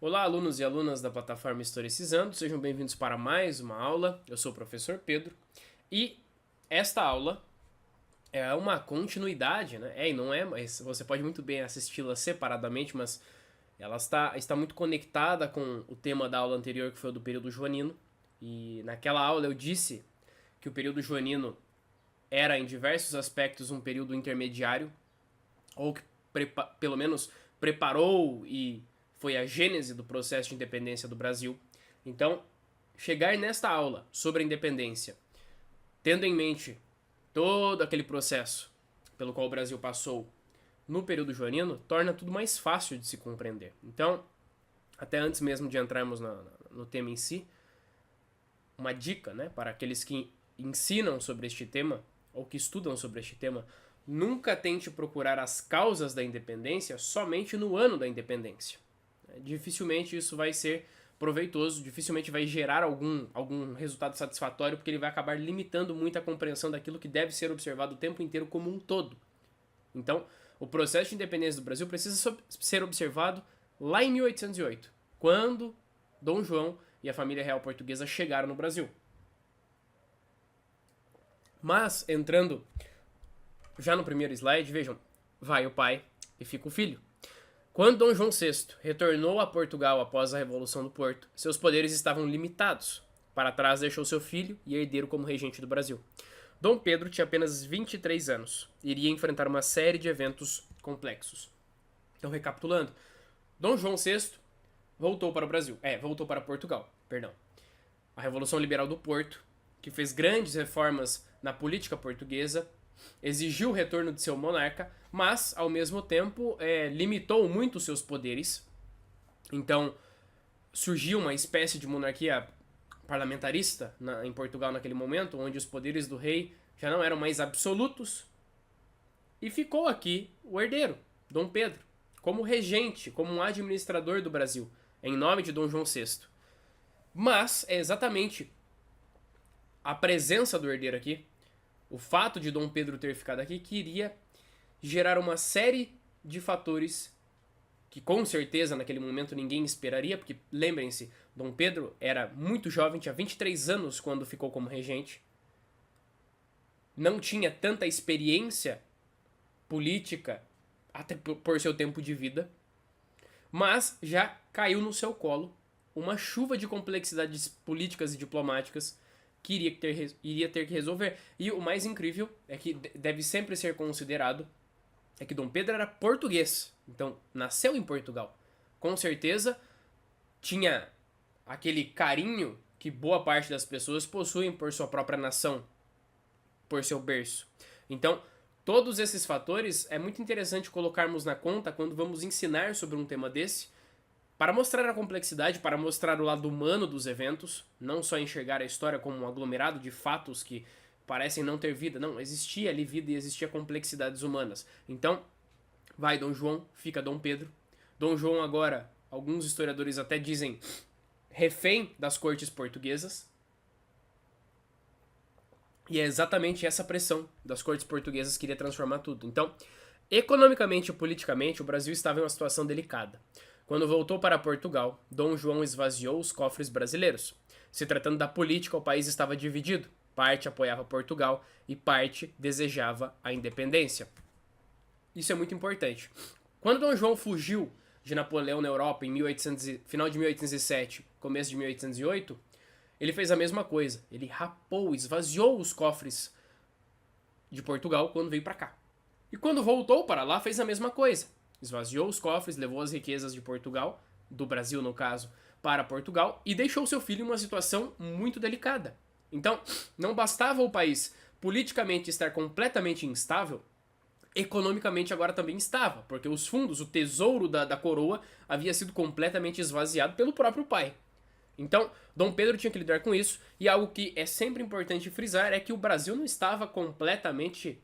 Olá, alunos e alunas da plataforma Historicizando, sejam bem-vindos para mais uma aula. Eu sou o professor Pedro e esta aula é uma continuidade, né? E não é, mas você pode muito bem assisti-la separadamente, mas ela está muito conectada com o tema da aula anterior, que foi o do período joanino. E naquela aula eu disse que o período joanino era, em diversos aspectos, um período intermediário, ou que pelo menos preparou e foi a gênese do processo de independência do Brasil. Então, chegar nesta aula sobre a independência, tendo em mente todo aquele processo pelo qual o Brasil passou no período joanino, torna tudo mais fácil de se compreender. Então, até antes mesmo de entrarmos no tema em si, uma dica, né, para aqueles que ensinam sobre este tema ou que estudam sobre este tema: nunca tente procurar as causas da independência somente no ano da independência. Dificilmente isso vai ser proveitoso, dificilmente vai gerar algum resultado satisfatório, porque ele vai acabar limitando muito a compreensão daquilo que deve ser observado o tempo inteiro como um todo. Então, o processo de independência do Brasil precisa ser observado lá em 1808, quando Dom João e a família real portuguesa chegaram no Brasil. Mas, entrando já no primeiro slide, vejam, vai o pai e fica o filho. Quando Dom João VI retornou a Portugal após a Revolução do Porto, seus poderes estavam limitados. Para trás deixou seu filho e herdeiro como regente do Brasil. Dom Pedro tinha apenas 23 anos e iria enfrentar uma série de eventos complexos. Então, recapitulando, Dom João VI voltou para Portugal. A Revolução Liberal do Porto, que fez grandes reformas na política portuguesa, exigiu o retorno de seu monarca, mas, ao mesmo tempo, limitou muito seus poderes. Então, surgiu uma espécie de monarquia parlamentarista em Portugal naquele momento, onde os poderes do rei já não eram mais absolutos. E ficou aqui o herdeiro, Dom Pedro, como regente, como um administrador do Brasil, em nome de Dom João VI. Mas é exatamente a presença do herdeiro aqui, o fato de Dom Pedro ter ficado aqui, que iria gerar uma série de fatores que com certeza naquele momento ninguém esperaria, porque lembrem-se, Dom Pedro era muito jovem, tinha 23 anos quando ficou como regente, não tinha tanta experiência política, até por seu tempo de vida, mas já caiu no seu colo uma chuva de complexidades políticas e diplomáticas que iria ter que resolver. E o mais incrível é que deve sempre ser considerado é que Dom Pedro era português, então nasceu em Portugal. Com certeza tinha aquele carinho que boa parte das pessoas possuem por sua própria nação, por seu berço. Então, todos esses fatores é muito interessante colocarmos na conta quando vamos ensinar sobre um tema desse, para mostrar a complexidade, para mostrar o lado humano dos eventos, não só enxergar a história como um aglomerado de fatos que parecem não ter vida. Não, existia ali vida e existia complexidades humanas. Então, vai Dom João, fica Dom Pedro. Dom João agora, alguns historiadores até dizem, refém das cortes portuguesas. E é exatamente essa pressão das cortes portuguesas que iria transformar tudo. Então, economicamente e politicamente, o Brasil estava em uma situação delicada. Quando voltou para Portugal, Dom João esvaziou os cofres brasileiros. Se tratando da política, o país estava dividido. Parte apoiava Portugal e parte desejava a independência. Isso é muito importante. Quando Dom João fugiu de Napoleão na Europa em final de 1807, começo de 1808, ele fez a mesma coisa. Ele rapou, esvaziou os cofres de Portugal quando veio para cá. E quando voltou para lá, fez a mesma coisa. Esvaziou os cofres, levou as riquezas de Portugal, do Brasil no caso, para Portugal e deixou seu filho em uma situação muito delicada. Então, não bastava o país politicamente estar completamente instável, economicamente agora também estava, porque os fundos, o tesouro da coroa havia sido completamente esvaziado pelo próprio pai. Então, Dom Pedro tinha que lidar com isso, e algo que é sempre importante frisar é que o Brasil não estava completamente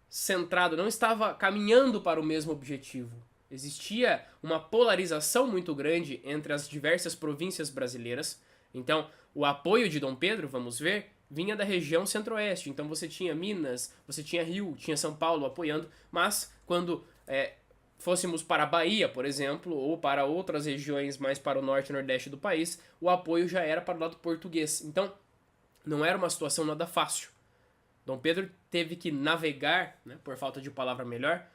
centrado, não estava caminhando para o mesmo objetivo. Existia uma polarização muito grande entre as diversas províncias brasileiras. Então, o apoio de Dom Pedro, vamos ver, vinha da região centro-oeste. Então você tinha Minas, você tinha Rio, tinha São Paulo apoiando, mas quando fôssemos para a Bahia, por exemplo, ou para outras regiões mais para o norte e nordeste do país, o apoio já era para o lado português. Então, não era uma situação nada fácil. Dom Pedro teve que navegar, né, por falta de palavra melhor,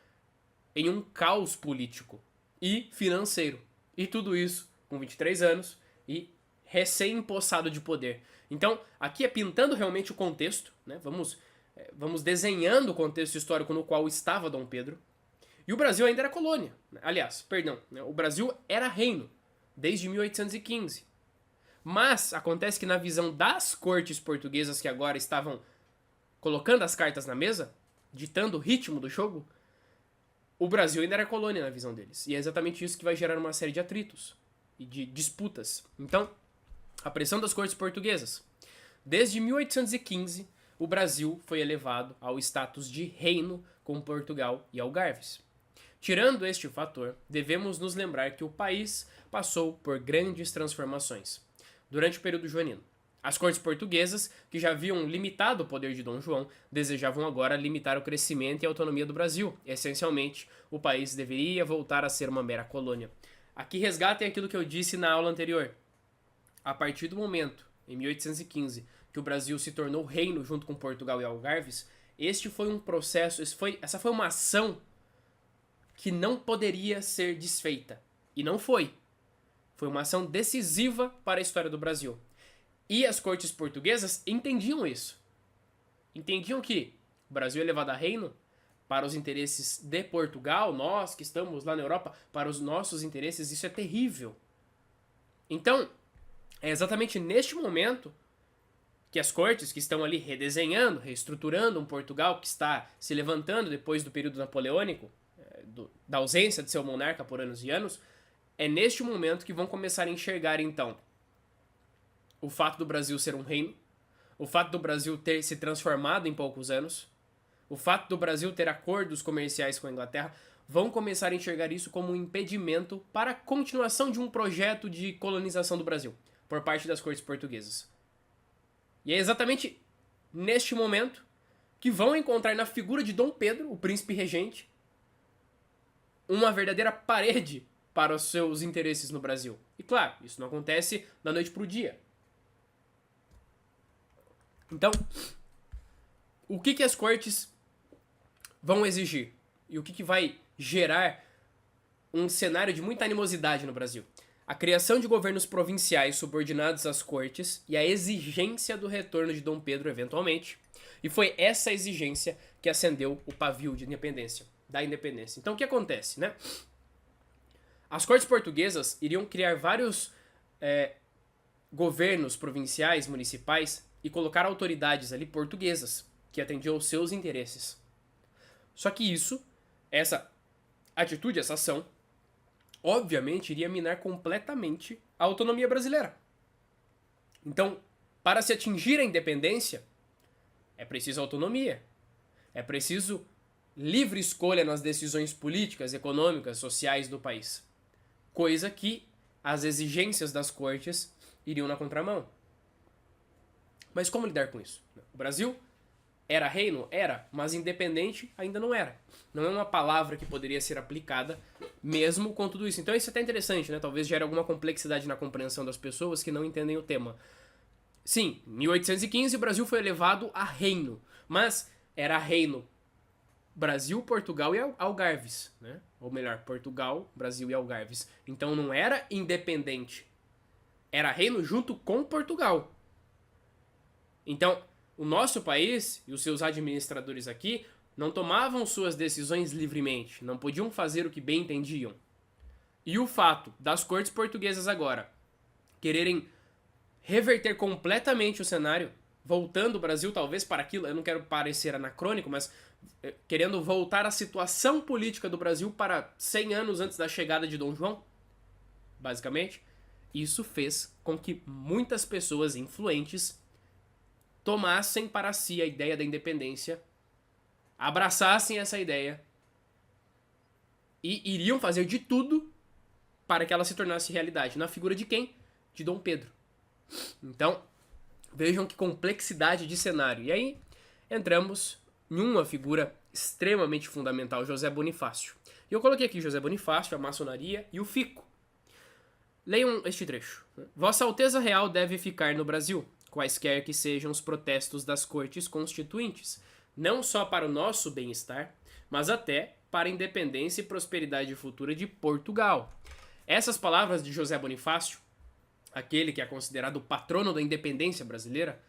em um caos político e financeiro. E tudo isso com 23 anos e recém-empossado de poder. Então, aqui é pintando realmente o contexto, né? Vamos desenhando o contexto histórico no qual estava Dom Pedro. E o Brasil ainda era colônia. Aliás, perdão, né? O Brasil era reino desde 1815. Mas acontece que na visão das cortes portuguesas que agora estavam colocando as cartas na mesa, ditando o ritmo do jogo, o Brasil ainda era colônia na visão deles. E é exatamente isso que vai gerar uma série de atritos e de disputas. Então, a pressão das cortes portuguesas. Desde 1815, o Brasil foi elevado ao status de reino com Portugal e Algarves. Tirando este fator, devemos nos lembrar que o país passou por grandes transformações durante o período joanino. As cortes portuguesas, que já haviam limitado o poder de Dom João, desejavam agora limitar o crescimento e a autonomia do Brasil. Essencialmente, o país deveria voltar a ser uma mera colônia. Aqui resgatem aquilo que eu disse na aula anterior. A partir do momento, em 1815, que o Brasil se tornou reino junto com Portugal e Algarves, este foi um processo, essa foi uma ação que não poderia ser desfeita. E não foi. Foi uma ação decisiva para a história do Brasil. E as cortes portuguesas entendiam isso. Entendiam que o Brasil é levado a reino para os interesses de Portugal, nós que estamos lá na Europa, para os nossos interesses, isso é terrível. Então, é exatamente neste momento que as cortes que estão ali redesenhando, reestruturando um Portugal que está se levantando depois do período napoleônico, da ausência de seu monarca por anos e anos, é neste momento que vão começar a enxergar, então, o fato do Brasil ser um reino, o fato do Brasil ter se transformado em poucos anos, o fato do Brasil ter acordos comerciais com a Inglaterra, vão começar a enxergar isso como um impedimento para a continuação de um projeto de colonização do Brasil por parte das cortes portuguesas. E é exatamente neste momento que vão encontrar na figura de Dom Pedro, o príncipe regente, uma verdadeira parede para os seus interesses no Brasil. E claro, isso não acontece da noite para o dia. Então, o que as cortes vão exigir? E o que vai gerar um cenário de muita animosidade no Brasil? A criação de governos provinciais subordinados às cortes e a exigência do retorno de Dom Pedro eventualmente. E foi essa exigência que acendeu o pavio de independência, da independência. Então o que acontece, né? As cortes portuguesas iriam criar vários governos provinciais, municipais, e colocar autoridades ali portuguesas, que atendiam aos seus interesses. Só que essa atitude, essa ação, obviamente iria minar completamente a autonomia brasileira. Então, para se atingir a independência, é preciso autonomia. É preciso livre escolha nas decisões políticas, econômicas, sociais do país. Coisa que as exigências das cortes iriam na contramão. Mas como lidar com isso? O Brasil era reino? Era, mas independente ainda não era. Não é uma palavra que poderia ser aplicada mesmo com tudo isso. Então isso é até interessante, né? Talvez gere alguma complexidade na compreensão das pessoas que não entendem o tema. Sim, em 1815 o Brasil foi elevado a reino, mas era reino Brasil, Portugal e Algarves, né? Ou melhor, Portugal, Brasil e Algarves. Então não era independente. Era reino junto com Portugal. Então, o nosso país e os seus administradores aqui não tomavam suas decisões livremente, não podiam fazer o que bem entendiam. E o fato das cortes portuguesas agora quererem reverter completamente o cenário, voltando o Brasil talvez para aquilo, eu não quero parecer anacrônico, mas querendo voltar à situação política do Brasil para 100 anos antes da chegada de Dom João, basicamente, isso fez com que muitas pessoas influentes tomassem para si a ideia da independência, abraçassem essa ideia e iriam fazer de tudo para que ela se tornasse realidade. Na figura de quem? De Dom Pedro. Então, vejam que complexidade de cenário. E aí, entramos em uma figura extremamente fundamental, José Bonifácio. E eu coloquei aqui José Bonifácio, a maçonaria e o fico. Leiam este trecho. Vossa Alteza Real deve ficar no Brasil, quaisquer que sejam os protestos das cortes constituintes, não só para o nosso bem-estar, mas até para a independência e prosperidade futura de Portugal. Essas palavras de José Bonifácio, aquele que é considerado o patrono da independência brasileira,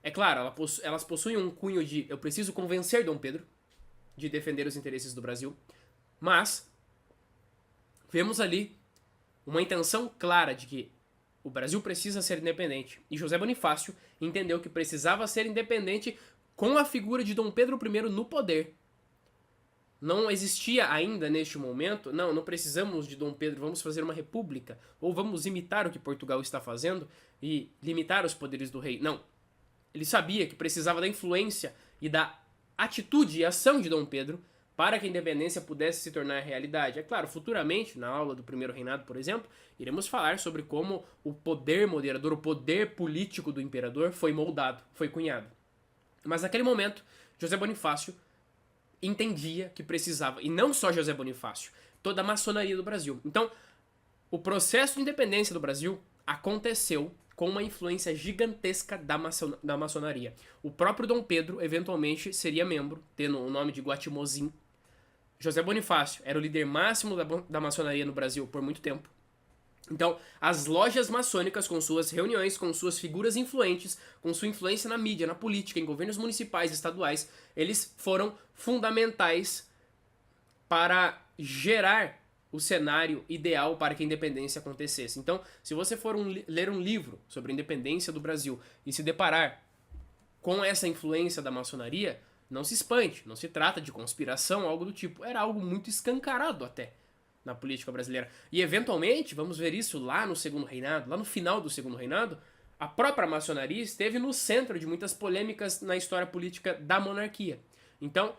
é claro, elas possuem um cunho de eu preciso convencer Dom Pedro de defender os interesses do Brasil, mas vemos ali uma intenção clara de que o Brasil precisa ser independente. E José Bonifácio entendeu que precisava ser independente com a figura de Dom Pedro I no poder. Não existia ainda neste momento, não precisamos de Dom Pedro, vamos fazer uma república, ou vamos imitar o que Portugal está fazendo e limitar os poderes do rei. Não. Ele sabia que precisava da influência e da atitude e ação de Dom Pedro para que a independência pudesse se tornar realidade. É claro, futuramente, na aula do Primeiro Reinado, por exemplo, iremos falar sobre como o poder moderador, o poder político do imperador foi moldado, foi cunhado. Mas naquele momento, José Bonifácio entendia que precisava, e não só José Bonifácio, toda a maçonaria do Brasil. Então, o processo de independência do Brasil aconteceu com uma influência gigantesca da maçonaria. O próprio Dom Pedro, eventualmente, seria membro, tendo o nome de Guatimozin. José Bonifácio era o líder máximo da maçonaria no Brasil por muito tempo. Então, as lojas maçônicas, com suas reuniões, com suas figuras influentes, com sua influência na mídia, na política, em governos municipais e estaduais, eles foram fundamentais para gerar o cenário ideal para que a independência acontecesse. Então, se você for ler um livro sobre a independência do Brasil e se deparar com essa influência da maçonaria, não se espante, não se trata de conspiração ou algo do tipo. Era algo muito escancarado até na política brasileira. E eventualmente, vamos ver isso lá no Segundo Reinado, lá no final do Segundo Reinado, a própria maçonaria esteve no centro de muitas polêmicas na história política da monarquia. Então,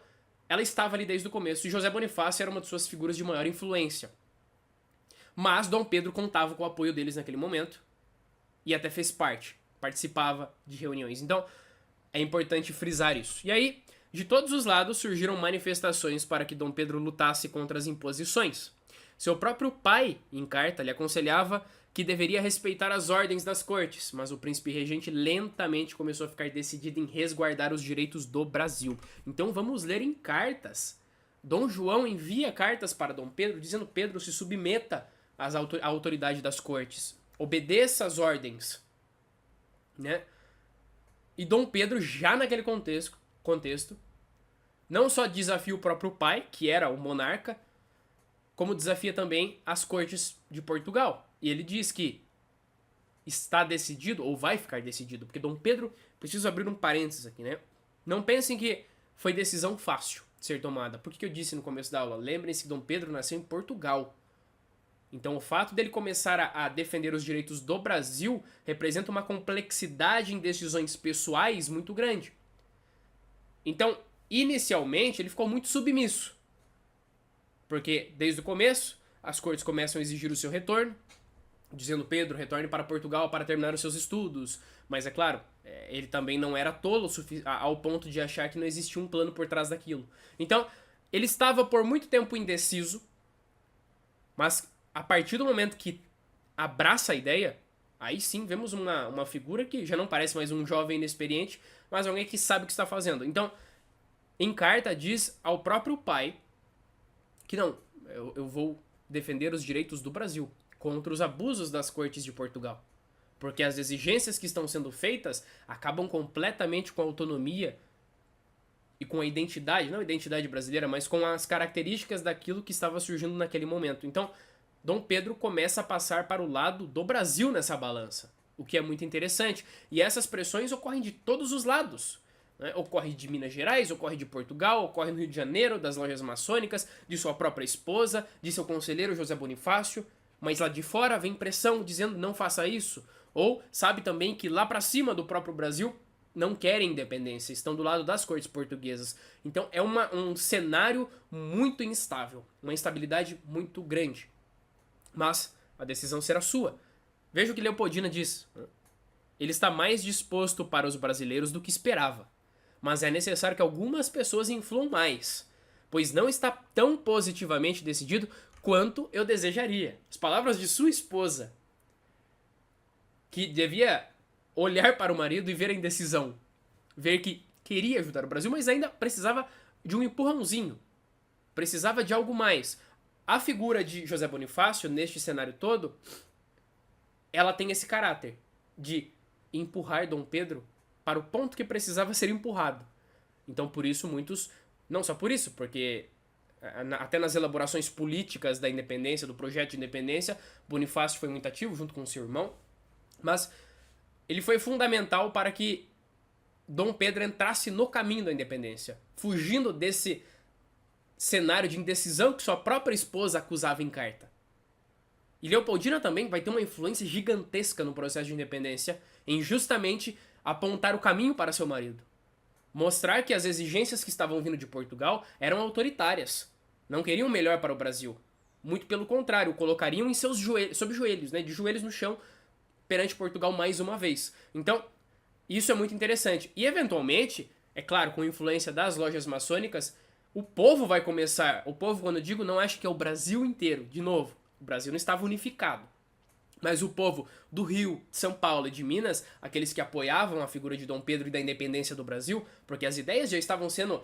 ela estava ali desde o começo e José Bonifácio era uma de suas figuras de maior influência. Mas Dom Pedro contava com o apoio deles naquele momento e até fez parte, participava de reuniões. Então, é importante frisar isso. E aí, de todos os lados surgiram manifestações para que Dom Pedro lutasse contra as imposições. Seu próprio pai, em carta, lhe aconselhava que deveria respeitar as ordens das cortes, mas o príncipe regente lentamente começou a ficar decidido em resguardar os direitos do Brasil. Então vamos ler em cartas. Dom João envia cartas para Dom Pedro, dizendo: Pedro, se submeta à autoridade das cortes, obedeça às ordens, né? E Dom Pedro, já naquele contexto, não só desafia o próprio pai, que era o monarca, como desafia também as cortes de Portugal. E ele diz que está decidido, ou vai ficar decidido, porque Dom Pedro, preciso abrir um parênteses aqui, né? Não pensem que foi decisão fácil de ser tomada. Por que eu disse no começo da aula? Lembrem-se que Dom Pedro nasceu em Portugal. Então o fato dele começar a defender os direitos do Brasil representa uma complexidade em decisões pessoais muito grande. Então, inicialmente, ele ficou muito submisso. Porque, desde o começo, as cortes começam a exigir o seu retorno, dizendo: Pedro, retorne para Portugal para terminar os seus estudos. Mas, é claro, ele também não era tolo ao ponto de achar que não existia um plano por trás daquilo. Então, ele estava por muito tempo indeciso, mas a partir do momento que abraça a ideia, aí sim vemos uma figura que já não parece mais um jovem inexperiente, mas alguém que sabe o que está fazendo. Então, em carta, diz ao próprio pai que não, eu vou defender os direitos do Brasil contra os abusos das cortes de Portugal. Porque as exigências que estão sendo feitas acabam completamente com a autonomia e com a identidade, não a identidade brasileira, mas com as características daquilo que estava surgindo naquele momento. Então, Dom Pedro começa a passar para o lado do Brasil nessa balança, o que é muito interessante. E essas pressões ocorrem de todos os lados. Ocorre de Minas Gerais, ocorre de Portugal, ocorre no Rio de Janeiro, das lojas maçônicas, de sua própria esposa, de seu conselheiro José Bonifácio, mas lá de fora vem pressão dizendo: não faça isso. Ou sabe também que lá para cima do próprio Brasil não querem independência, estão do lado das cortes portuguesas. Então é um cenário muito instável, uma instabilidade muito grande. Mas a decisão será sua. Veja o que Leopoldina diz. Ele está mais disposto para os brasileiros do que esperava. Mas é necessário que algumas pessoas influam mais, pois não está tão positivamente decidido quanto eu desejaria. As palavras de sua esposa, que devia olhar para o marido e ver a indecisão, ver que queria ajudar o Brasil, mas ainda precisava de um empurrãozinho, precisava de algo mais. A figura de José Bonifácio, neste cenário todo, ela tem esse caráter de empurrar Dom Pedro para o ponto que precisava ser empurrado. Então, por isso, muitos... Não só por isso, porque até nas elaborações políticas da independência, do projeto de independência, Bonifácio foi muito ativo, junto com seu irmão, mas ele foi fundamental para que Dom Pedro entrasse no caminho da independência, fugindo desse cenário de indecisão que sua própria esposa acusava em carta. E Leopoldina também vai ter uma influência gigantesca no processo de independência em justamente apontar o caminho para seu marido. Mostrar que as exigências que estavam vindo de Portugal eram autoritárias. Não queriam o melhor para o Brasil. Muito pelo contrário, o colocariam em seus joelhos, sob joelhos, né, de joelhos no chão, perante Portugal mais uma vez. Então, isso é muito interessante. E, eventualmente, é claro, com influência das lojas maçônicas, o povo vai começar... O povo, quando eu digo, não acha que é o Brasil inteiro. De novo, o Brasil não estava unificado. Mas o povo do Rio, de São Paulo e de Minas, aqueles que apoiavam a figura de Dom Pedro e da independência do Brasil, porque as ideias já estavam sendo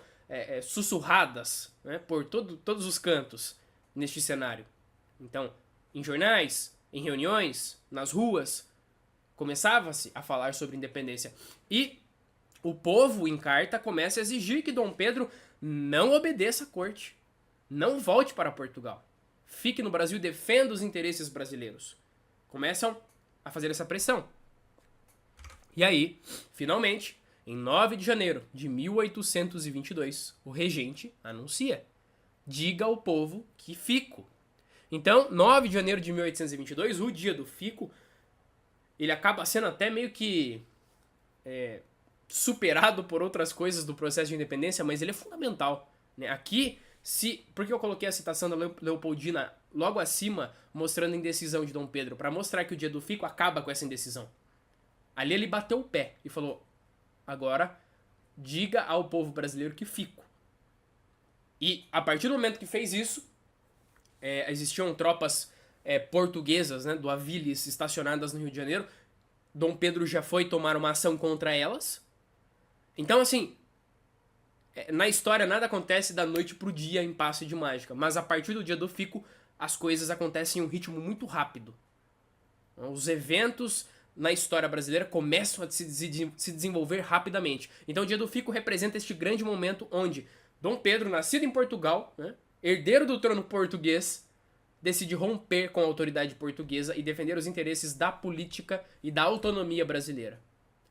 sussurradas, né, por todos os cantos neste cenário. Então, em jornais, em reuniões, nas ruas, começava-se a falar sobre independência. E o povo em carta começa a exigir que Dom Pedro não obedeça à corte, não volte para Portugal, fique no Brasil e defenda os interesses brasileiros. Começam a fazer essa pressão. E aí, finalmente, em 9 de janeiro de 1822, o regente anuncia: diga ao povo que fico. Então, 9 de janeiro de 1822, o dia do fico, ele acaba sendo até meio que superado por outras coisas do processo de independência, mas ele é fundamental, né? Aqui, por que eu coloquei a citação da Leopoldina logo acima, mostrando a indecisão de Dom Pedro, para mostrar que o dia do fico acaba com essa indecisão. Ali ele bateu o pé e falou: agora, diga ao povo brasileiro que fico. E a partir do momento que fez isso, existiam tropas portuguesas, né, do Aviles, estacionadas no Rio de Janeiro. Dom Pedro já foi tomar uma ação contra elas. Então, assim, na história nada acontece da noite pro dia em passe de mágica, mas a partir do dia do fico, as coisas acontecem em um ritmo muito rápido. Os eventos na história brasileira começam a se desenvolver rapidamente. Então o dia do fico representa este grande momento onde Dom Pedro, nascido em Portugal, né, herdeiro do trono português, decide romper com a autoridade portuguesa e defender os interesses da política e da autonomia brasileira.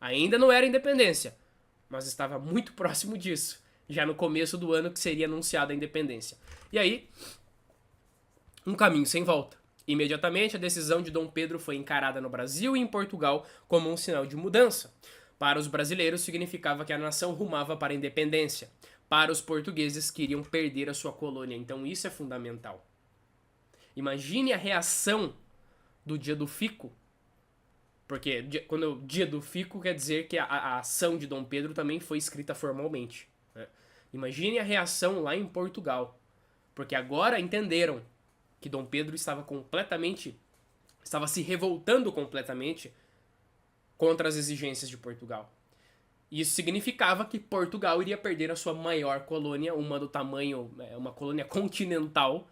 Ainda não era independência, mas estava muito próximo disso, já no começo do ano que seria anunciada a independência. E aí, um caminho sem volta. Imediatamente, a decisão de Dom Pedro foi encarada no Brasil e em Portugal como um sinal de mudança. Para os brasileiros, significava que a nação rumava para a independência. Para os portugueses, queriam perder a sua colônia. Então, isso é fundamental. Imagine a reação do dia do fico. Porque quando eu dia do fico, quer dizer que a ação de Dom Pedro também foi escrita formalmente, né? Imagine a reação lá em Portugal. Porque agora entenderam que Dom Pedro estava se revoltando completamente contra as exigências de Portugal. Isso significava que Portugal iria perder a sua maior colônia, uma do tamanho, uma colônia continental,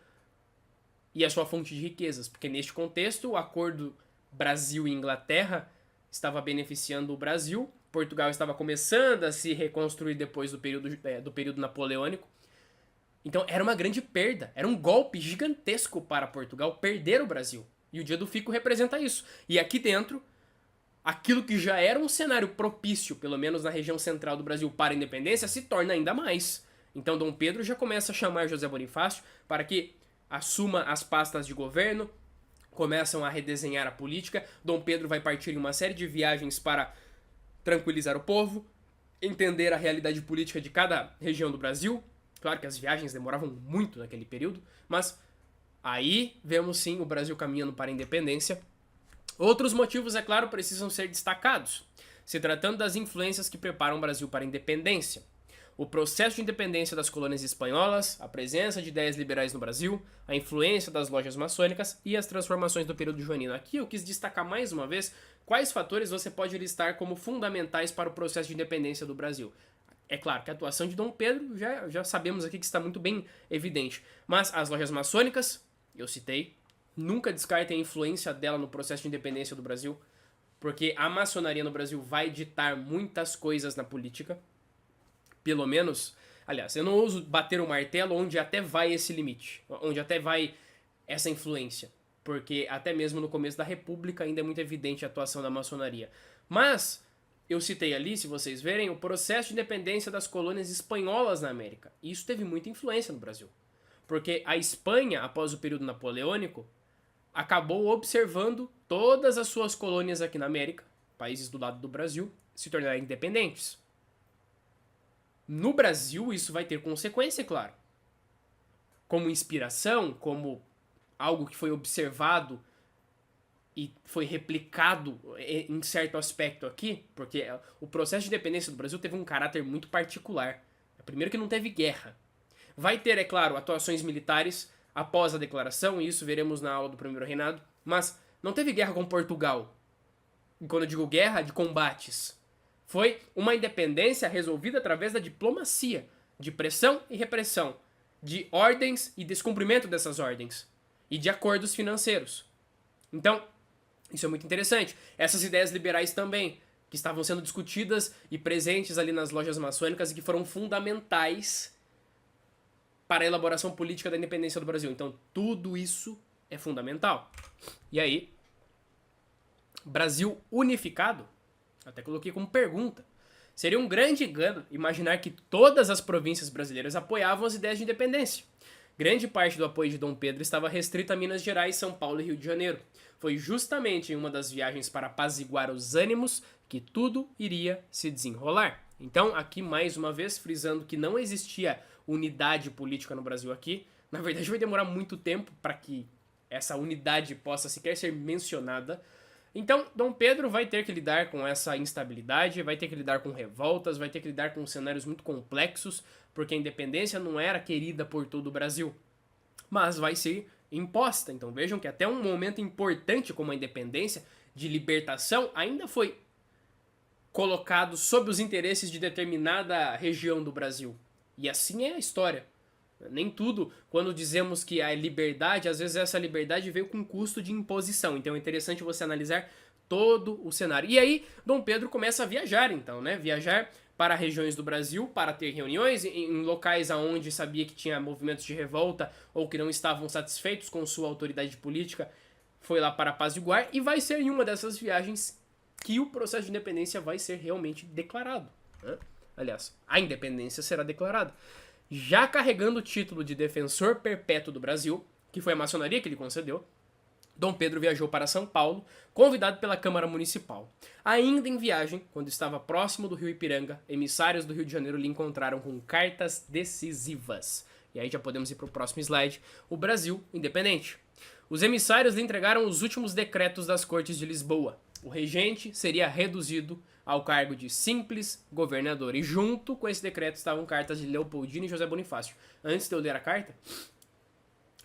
e a sua fonte de riquezas. Porque neste contexto, o acordo Brasil e Inglaterra estava beneficiando o Brasil, Portugal estava começando a se reconstruir depois do período napoleônico. Então era uma grande perda, era um golpe gigantesco para Portugal perder o Brasil. E o dia do fico representa isso. E aqui dentro, aquilo que já era um cenário propício, pelo menos na região central do Brasil, para a independência, se torna ainda mais. Então Dom Pedro já começa a chamar José Bonifácio para que assuma as pastas de governo, começam a redesenhar a política. Dom Pedro vai partir em uma série de viagens para tranquilizar o povo, entender a realidade política de cada região do Brasil. Claro que as viagens demoravam muito naquele período, mas aí vemos sim o Brasil caminhando para a independência. Outros motivos, é claro, precisam ser destacados, se tratando das influências que preparam o Brasil para a independência. o processo de independência das colônias espanholas, a presença de ideias liberais no Brasil, a influência das lojas maçônicas e as transformações do período joanino. Aqui eu quis destacar mais uma vez quais fatores você pode listar como fundamentais para o processo de independência do Brasil. É claro que a atuação de Dom Pedro já sabemos aqui que está muito bem evidente, mas as lojas maçônicas, eu citei, nunca descartem a influência dela no processo de independência do Brasil, porque a maçonaria no Brasil vai ditar muitas coisas na política. Pelo menos, aliás, eu não uso bater o martelo onde até vai esse limite, onde até vai essa influência, porque até mesmo no começo da República ainda é muito evidente a atuação da maçonaria. Mas eu citei ali, se vocês verem, o processo de independência das colônias espanholas na América. E isso teve muita influência no Brasil, porque a Espanha, após o período napoleônico, acabou observando todas as suas colônias aqui na América, países do lado do Brasil, se tornarem independentes. No Brasil, isso vai ter consequência, claro. Como inspiração, como algo que foi observado e foi replicado em certo aspecto aqui, porque o processo de independência do Brasil teve um caráter muito particular. Primeiro que não teve guerra. Vai ter, é claro, atuações militares após a declaração, e isso veremos na aula do primeiro reinado, mas não teve guerra com Portugal. E quando eu digo guerra, de combates. Foi uma independência resolvida através da diplomacia, de pressão e repressão, de ordens e descumprimento dessas ordens, e de acordos financeiros. Então, isso é muito interessante. Essas ideias liberais também, que estavam sendo discutidas e presentes ali nas lojas maçônicas e que foram fundamentais para a elaboração política da independência do Brasil. Então, tudo isso é fundamental. E aí, Brasil unificado, até coloquei como pergunta. Seria um grande engano imaginar que todas as províncias brasileiras apoiavam as ideias de independência. Grande parte do apoio de Dom Pedro estava restrito a Minas Gerais, São Paulo e Rio de Janeiro. Foi justamente em uma das viagens para apaziguar os ânimos que tudo iria se desenrolar. Então, aqui mais uma vez, frisando que não existia unidade política no Brasil aqui. Na verdade, vai demorar muito tempo para que essa unidade possa sequer ser mencionada. Então, Dom Pedro vai ter que lidar com essa instabilidade, vai ter que lidar com revoltas, vai ter que lidar com cenários muito complexos, porque a independência não era querida por todo o Brasil, mas vai ser imposta. Então vejam que até um momento importante como a independência, de libertação, ainda foi colocado sob os interesses de determinada região do Brasil. E assim é a história. Nem tudo, quando dizemos que a liberdade, às vezes essa liberdade veio com custo de imposição. Então é interessante você analisar todo o cenário. E aí, Dom Pedro começa a viajar, então, né? Viajar para regiões do Brasil, para ter reuniões em locais aonde sabia que tinha movimentos de revolta ou que não estavam satisfeitos com sua autoridade política. Foi lá para apaziguar e vai ser em uma dessas viagens que o processo de independência vai ser realmente declarado, né? Aliás, a independência será declarada. Já carregando o título de defensor perpétuo do Brasil, que foi a maçonaria que ele concedeu, Dom Pedro viajou para São Paulo, convidado pela Câmara Municipal. Ainda em viagem, quando estava próximo do rio Ipiranga, emissários do Rio de Janeiro lhe encontraram com cartas decisivas. E aí já podemos ir para o próximo slide. O Brasil independente. Os emissários lhe entregaram os últimos decretos das Cortes de Lisboa. O regente seria reduzido ao cargo de simples governador. E junto com esse decreto estavam cartas de Leopoldino e José Bonifácio. Antes de eu ler a carta,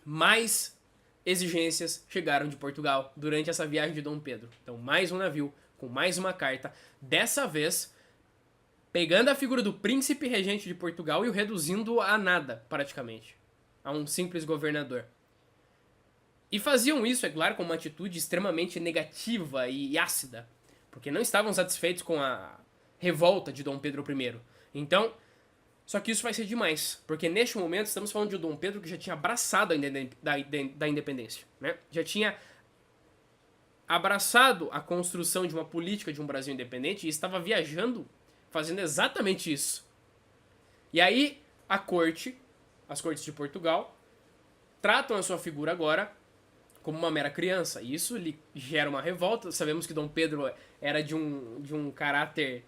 mais exigências chegaram de Portugal durante essa viagem de Dom Pedro. Então, mais um navio com mais uma carta. Dessa vez, pegando a figura do príncipe regente de Portugal e o reduzindo a nada, praticamente. A um simples governador. E faziam isso, é claro, com uma atitude extremamente negativa e ácida, porque não estavam satisfeitos com a revolta de Dom Pedro I. Então, só que isso vai ser demais, porque neste momento estamos falando de Dom Pedro que já tinha abraçado a da independência, né? Já tinha abraçado a construção de uma política de um Brasil independente e estava viajando fazendo exatamente isso. E aí, as cortes de Portugal, tratam a sua figura agora como uma mera criança. E isso lhe gera uma revolta. Sabemos que Dom Pedro era de um caráter,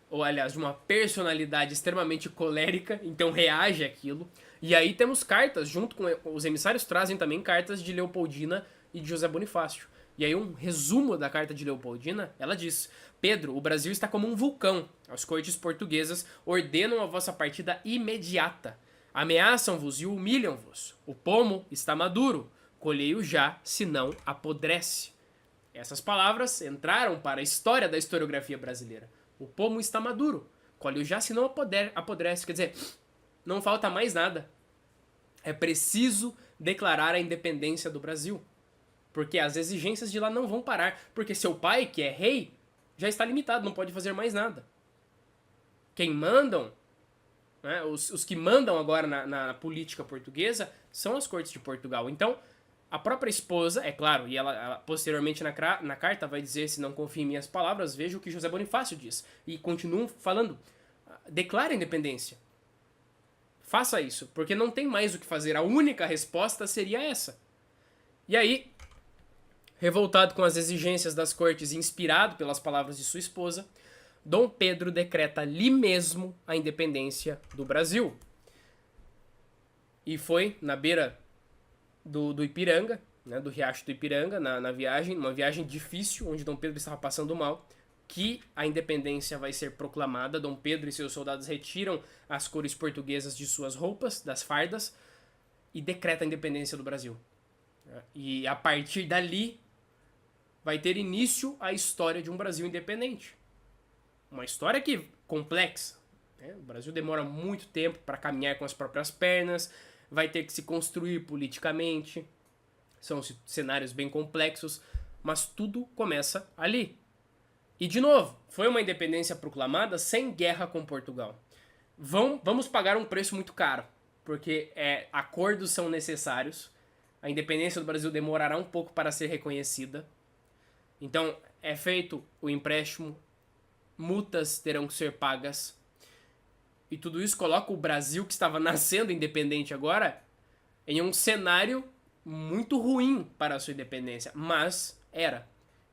ou aliás, de uma personalidade extremamente colérica, então reage àquilo. E aí temos cartas, junto com os emissários, trazem também cartas de Leopoldina e de José Bonifácio. E aí um resumo da carta de Leopoldina, ela diz: Pedro, o Brasil está como um vulcão. As cortes portuguesas ordenam a vossa partida imediata. Ameaçam-vos e humilham-vos. O pomo está maduro. Colhei-o já, senão apodrece. Essas palavras entraram para a história da historiografia brasileira. O pomo está maduro. Colhe-o já, senão apodrece. Quer dizer, não falta mais nada. É preciso declarar a independência do Brasil. Porque as exigências de lá não vão parar. Porque seu pai, que é rei, já está limitado, não pode fazer mais nada. Quem mandam, né, os que mandam agora na política portuguesa são as cortes de Portugal. Então, a própria esposa, é claro, e ela posteriormente na carta vai dizer: se não confia em minhas palavras, veja o que José Bonifácio diz. E continuam falando: declare a independência. Faça isso, porque não tem mais o que fazer. A única resposta seria essa. E aí, revoltado com as exigências das cortes e inspirado pelas palavras de sua esposa, Dom Pedro decreta ali mesmo a independência do Brasil. E foi na beira do Ipiranga, né, do riacho do Ipiranga, na viagem, uma viagem difícil, onde Dom Pedro estava passando mal, que a independência vai ser proclamada. Dom Pedro e seus soldados retiram as cores portuguesas de suas roupas, das fardas, e decreta a independência do Brasil. E a partir dali vai ter início a história de um Brasil independente. Uma história que complexa. Né? O Brasil demora muito tempo para caminhar com as próprias pernas, vai ter que se construir politicamente. São cenários bem complexos, mas tudo começa ali. E, de novo, foi uma independência proclamada sem guerra com Portugal. Vamos pagar um preço muito caro, porque acordos são necessários. A independência do Brasil demorará um pouco para ser reconhecida. Então, é feito o empréstimo, multas terão que ser pagas. E tudo isso coloca o Brasil, que estava nascendo independente agora, em um cenário muito ruim para a sua independência. Mas era.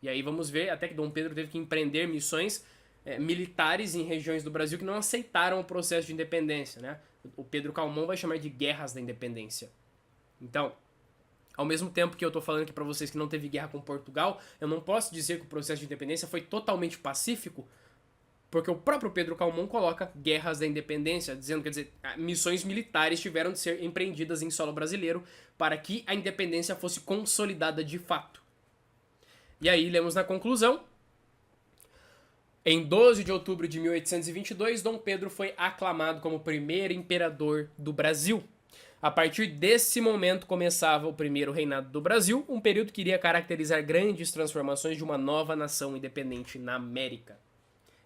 E aí vamos ver até que Dom Pedro teve que empreender missões militares em regiões do Brasil que não aceitaram o processo de independência, né? O Pedro Calmon vai chamar de guerras da independência. Então, ao mesmo tempo que eu tô falando aqui pra vocês que não teve guerra com Portugal, eu não posso dizer que o processo de independência foi totalmente pacífico, porque o próprio Pedro Calmon coloca guerras da independência, dizendo, quer dizer, missões militares tiveram de ser empreendidas em solo brasileiro para que a independência fosse consolidada de fato. E aí lemos na conclusão: em 12 de outubro de 1822, Dom Pedro foi aclamado como primeiro imperador do Brasil. A partir desse momento começava o primeiro reinado do Brasil, um período que iria caracterizar grandes transformações de uma nova nação independente na América.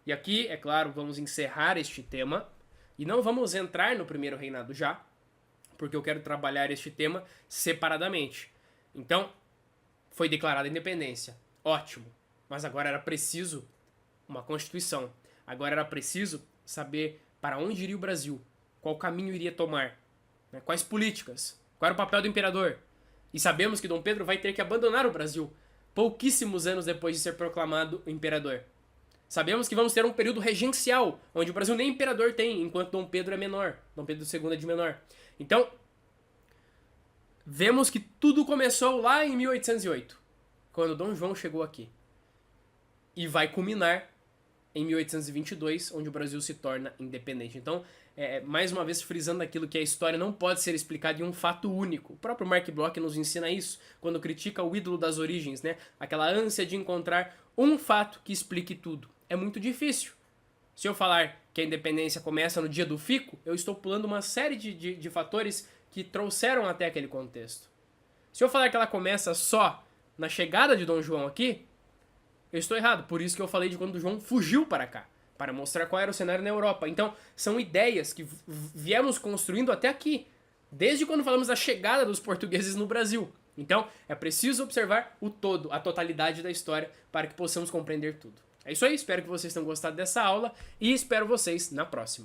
E aqui, é claro, vamos encerrar este tema e não vamos entrar no primeiro reinado já, porque eu quero trabalhar este tema separadamente. Então, foi declarada a independência. Ótimo. Mas agora era preciso uma Constituição. Agora era preciso saber para onde iria o Brasil, qual caminho iria tomar, né? Quais políticas, qual era o papel do imperador. E sabemos que Dom Pedro vai ter que abandonar o Brasil pouquíssimos anos depois de ser proclamado imperador. Sabemos que vamos ter um período regencial, onde o Brasil nem imperador tem, enquanto Dom Pedro é menor. Dom Pedro II é de menor. Então, vemos que tudo começou lá em 1808, quando Dom João chegou aqui. E vai culminar em 1822, onde o Brasil se torna independente. Então, mais uma vez frisando aquilo que a história não pode ser explicada em um fato único. O próprio Mark Bloch nos ensina isso, quando critica o ídolo das origens, né? Aquela ânsia de encontrar um fato que explique tudo. É muito difícil. Se eu falar que a independência começa no dia do fico, eu estou pulando uma série de fatores que trouxeram até aquele contexto. Se eu falar que ela começa só na chegada de Dom João aqui, eu estou errado. Por isso que eu falei de quando Dom João fugiu para cá, para mostrar qual era o cenário na Europa. Então, são ideias que viemos construindo até aqui, desde quando falamos da chegada dos portugueses no Brasil. Então, é preciso observar o todo, a totalidade da história, para que possamos compreender tudo. É isso aí, espero que vocês tenham gostado dessa aula e espero vocês na próxima.